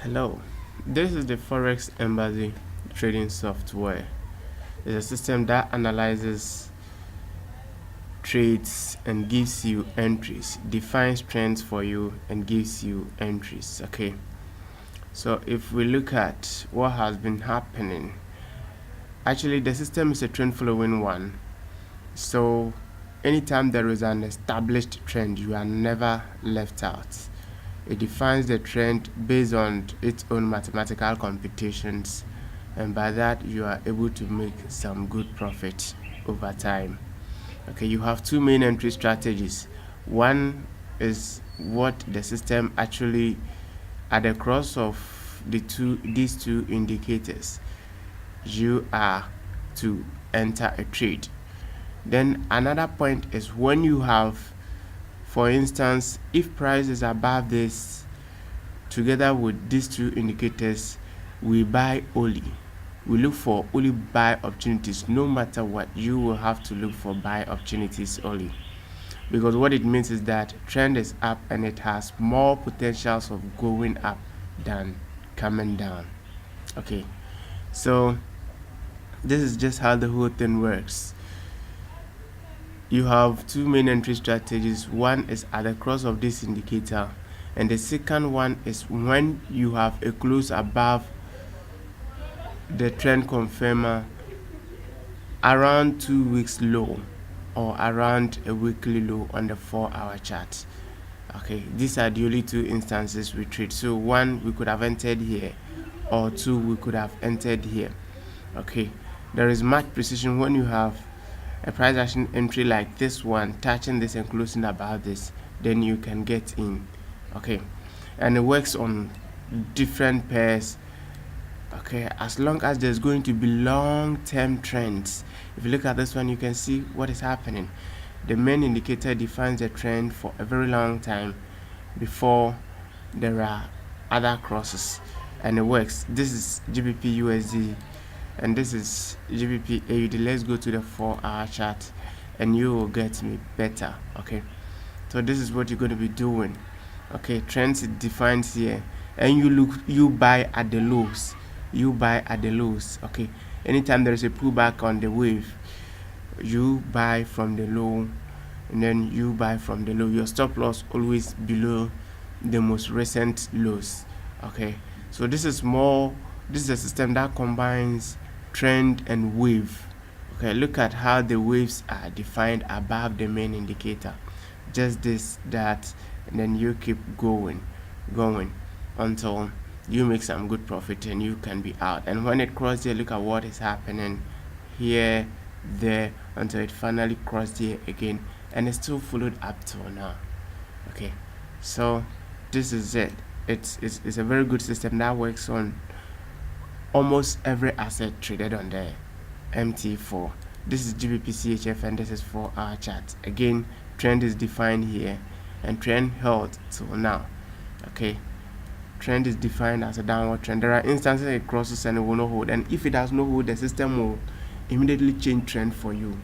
Hello, this is the Forex Embassy trading software. It's a system that analyzes trades and gives you entries, defines trends for you and gives you entries. Okay, so if we look at what has been happening, actually the system is a trend following one. So anytime there is an established trend, you are never left out. It defines the trend based on its own mathematical computations, and by that you are able to make some good profit over time. Okay, you have two main entry strategies. One is what the system actually at the cross of these two indicators you are to enter a trade. Then another point is when you have, for instance, if price is above this, together with these two indicators, we buy only. We look for only buy opportunities. No matter what, you will have to look for buy opportunities only. Because what it means is that trend is up and it has more potentials of going up than coming down. Okay, so this is just how the whole thing works. You have two main entry strategies. One is at the cross of this indicator, and the second one is when you have a close above the trend confirmer around 2 weeks low or around a weekly low on the 4-hour chart. Okay, these are the only two instances we trade. So one, we could have entered here, or two, we could have entered here. Okay, there is much precision when you have a price action entry like this one, touching this and closing above this, then you can get in. Okay, and it works on different pairs. Okay, as long as there's going to be long-term trends. If you look at this one, you can see what is happening. The main indicator defines a trend for a very long time before there are other crosses, and it works. This is GBP USD and this is GBP AUD. Let's go to the 4-hour chart and you will get me better. Okay, so this is what you're going to be doing. Okay, trends it defines here, and you buy at the lows. You buy at the lows. Okay, anytime there is a pullback on the wave, you buy from the low, and then you buy from the low. Your stop loss always below the most recent lows. Okay, so this is a system that combines trend and wave. Okay, look at how the waves are defined above the main indicator. Just this, that, and then you keep going until you make some good profit and you can be out. And when it crosses here, look at what is happening here, there, until it finally crossed here again, and it's still followed up till now. Okay, so this is it. It's a very good system that works on almost every asset traded on the MT4. This is GBP CHF and this is 4-hour chart. Again, trend is defined here and trend held till now. Okay, trend is defined as a downward trend. There are instances it crosses and it will not hold, and if it does not hold, the system will immediately change trend for you.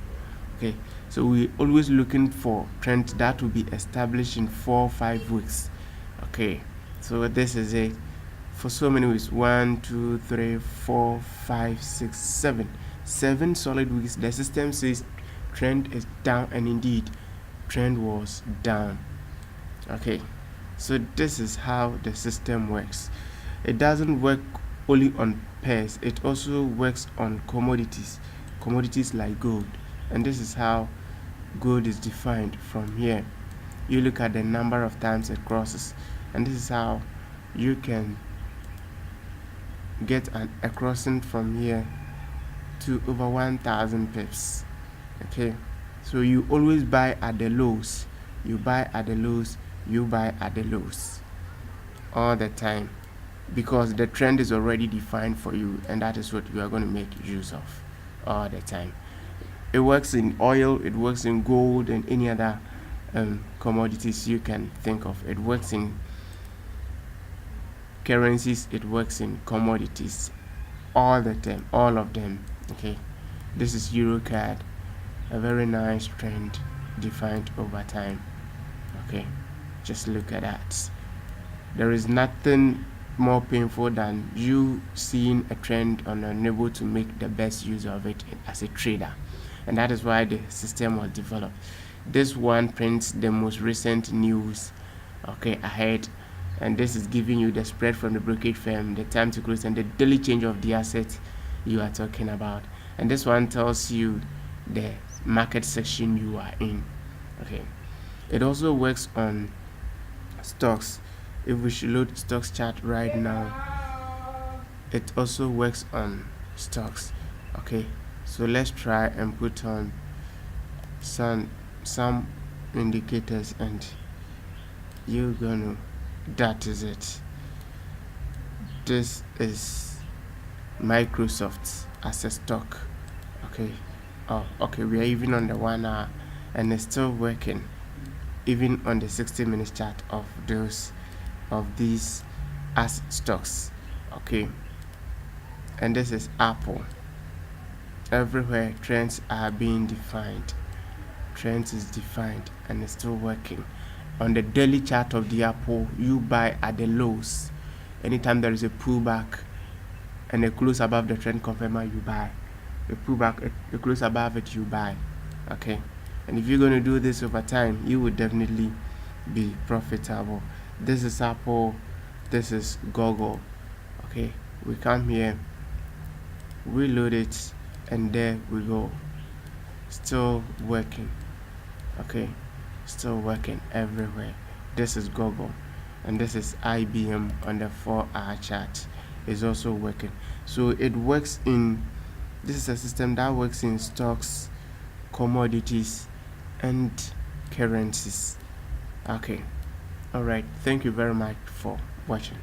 Okay, so we always looking for trends that will be established in 4 or 5 weeks. Okay, so this is it for so many weeks. 1, 2, 3, 4, 5, 6, 7 solid weeks. The system says trend is down, and indeed trend was down. Okay, so this is how the system works. It doesn't work only on pairs, it also works on commodities like gold, and this is how gold is defined from here. You look at the number of times it crosses, and this is how you can get a crossing from here to over 1,000 pips. Okay, so you always buy at the lows, you buy at the lows, you buy at the lows all the time, because the trend is already defined for you, and that is what you are going to make use of all the time. It works in oil, it works in gold, and any other commodities you can think of. It works in currencies, it works in commodities all the time, all of them. Okay, this is EuroCAD, a very nice trend defined over time. Okay, just look at that. There is nothing more painful than you seeing a trend and unable to make the best use of it as a trader. And that is why the system was developed. This one prints the most recent news, okay, ahead, and this is giving you the spread from the brokerage firm, the time to close, and the daily change of the asset you are talking about. And this one tells you the market section you are in. Okay, it also works on stocks. If we should load stocks chart right now, it also works on stocks. Okay, so let's try and put on some indicators, and you're gonna, that is it. This is Microsoft as a stock. Okay, oh okay, we are even on the 1 hour and it's still working, even on the 60-minute chart of these as stocks. Okay, and this is Apple. Everywhere trends are being defined. Trends is defined and it's still working. On the daily chart of the Apple, you buy at the lows. Anytime there is a pullback and a close above the trend confirmer, you buy. A pullback, a close above it, you buy. Okay, and if you're going to do this over time, you will definitely be profitable. This is Apple, this is Google. Okay, we come here, we load it, and there we go. Still working. Okay, still working everywhere. This is Google, and this is IBM on the 4-hour chart. Is also working. So it works in, this is a system that works in stocks, commodities, and currencies. Okay, all right, thank you very much for watching.